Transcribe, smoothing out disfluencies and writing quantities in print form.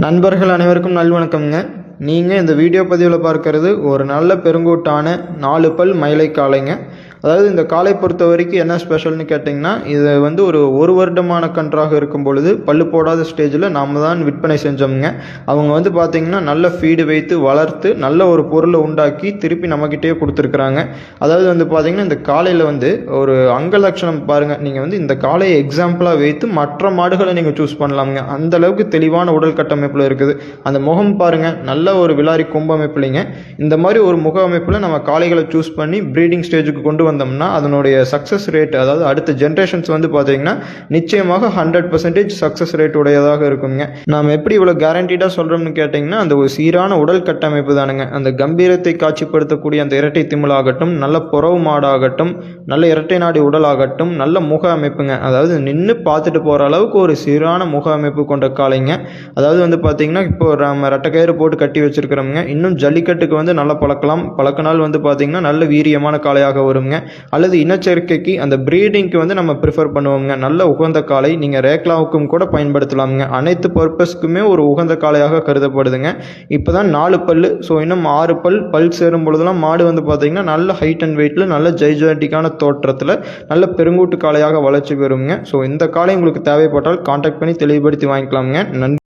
நண்பர்கள் அனைவருக்கும் நல்வணக்கம்ங்க. நீங்கள் இந்த வீடியோ பதிவில் பார்க்கறது ஒரு நல்ல பெருங்கூட்டான 4 பல் மயிலை காளைங்க. அதாவது இந்த காளை பொறுத்த வரைக்கும் என்ன ஸ்பெஷல்னு கேட்டிங்கன்னா, இது வந்து ஒரு வருடமான கன்றாக இருக்கும் பொழுது பல்லு போடாத ஸ்டேஜில் நாம் தான் விற்பனை செஞ்சோம்ங்க. அவங்க வந்து பார்த்திங்கன்னா நல்ல ஃபீடு வைத்து வளர்த்து நல்ல ஒரு பொருளை உண்டாக்கி திருப்பி நம்மக்கிட்டே கொடுத்துருக்குறாங்க. அதாவது வந்து பார்த்திங்கன்னா இந்த காளையில் வந்து ஒரு அங்க லட்சணம் பாருங்கள். நீங்கள் வந்து இந்த காளையை எக்ஸாம்பிளாக வைத்து மற்ற மாடுகளை நீங்கள் சூஸ் பண்ணலாமுங்க. அந்தளவுக்கு தெளிவான உடல் கட்டமைப்பில் இருக்குது. அந்த முகம் பாருங்கள், நல்ல ஒரு விலாரி கொம்பு அமைப்புலிங்க. இந்த மாதிரி ஒரு முக அமைப்பில் நம்ம காளைகளை சூஸ் பண்ணி ப்ரீடிங் ஸ்டேஜுக்கு கொண்டு வந்தோம்னா அதனுடைய சக்ஸஸ் ரேட், அதாவது அடுத்த ஜென்ரேஷன்ஸ் வந்து பார்த்தீங்கன்னா நிச்சயமாக 100% சக்ஸஸ் ரேட் உடையதாக இருக்குங்க. நாம் எப்படி இவ்வளோ கேரண்டீடாக சொல்கிறோம்னு கேட்டிங்கன்னா, அந்த ஒரு சீரான உடல் கட்டமைப்பு தானுங்க. அந்த கம்பீரத்தை காட்சிப்படுத்தக்கூடிய அந்த இரட்டை திமிழாகட்டும், நல்ல புறவு மாடாகட்டும், நல்ல இரட்டை நாடி உடலாகட்டும், நல்ல முக அமைப்புங்க. அதாவது நின்று பார்த்துட்டு போகிற அளவுக்கு ஒரு சீரான முக அமைப்பு கொண்ட காளைங்க. அதாவது வந்து பார்த்திங்கன்னா இப்போ நம்ம ரெட்டைக்கயிறு போட்டு கட்டி வச்சுருக்கிறோம்ங்க. இன்னும் ஜல்லிக்கட்டுக்கு வந்து நல்லா பழக்கினால் வந்து பார்த்திங்கன்னா நல்ல வீரியமான காளையாக வருங்க. அல்லது இனச்சேர்க்கைக்கு அந்த ப்ரீடிங்க்கு வந்து நம்ம ப்ரிஃபர் பண்ணுவோங்க. நல்ல உகந்த காளை நீங்கள் ரேக்லாவுக்கும் கூட பயன்படுத்தலாமுங்க. அனைத்து பர்பஸ்க்குமே ஒரு உகந்த காளையாக கருதப்படுதுங்க. இப்போ தான் 4 பல்லு, ஸோ இன்னும் 6 பல் சேரும் பொழுதுலாம் மாடு வந்து பார்த்திங்கன்னா நல்ல ஹைட் அண்ட் வெயிட்டில் நல்ல ஜைஜாட்டிக்கான தோற்றத்தில் நல்ல பெருங்கூட்டு காளையாக வளர்ச்சி பெறுங்க. ஸோ இந்த காளை உங்களுக்கு தேவைப்பட்டால் கான்டாக்ட் பண்ணி தெளிவுபடுத்தி வாங்கிக்கலாமுங்க. நன்றி.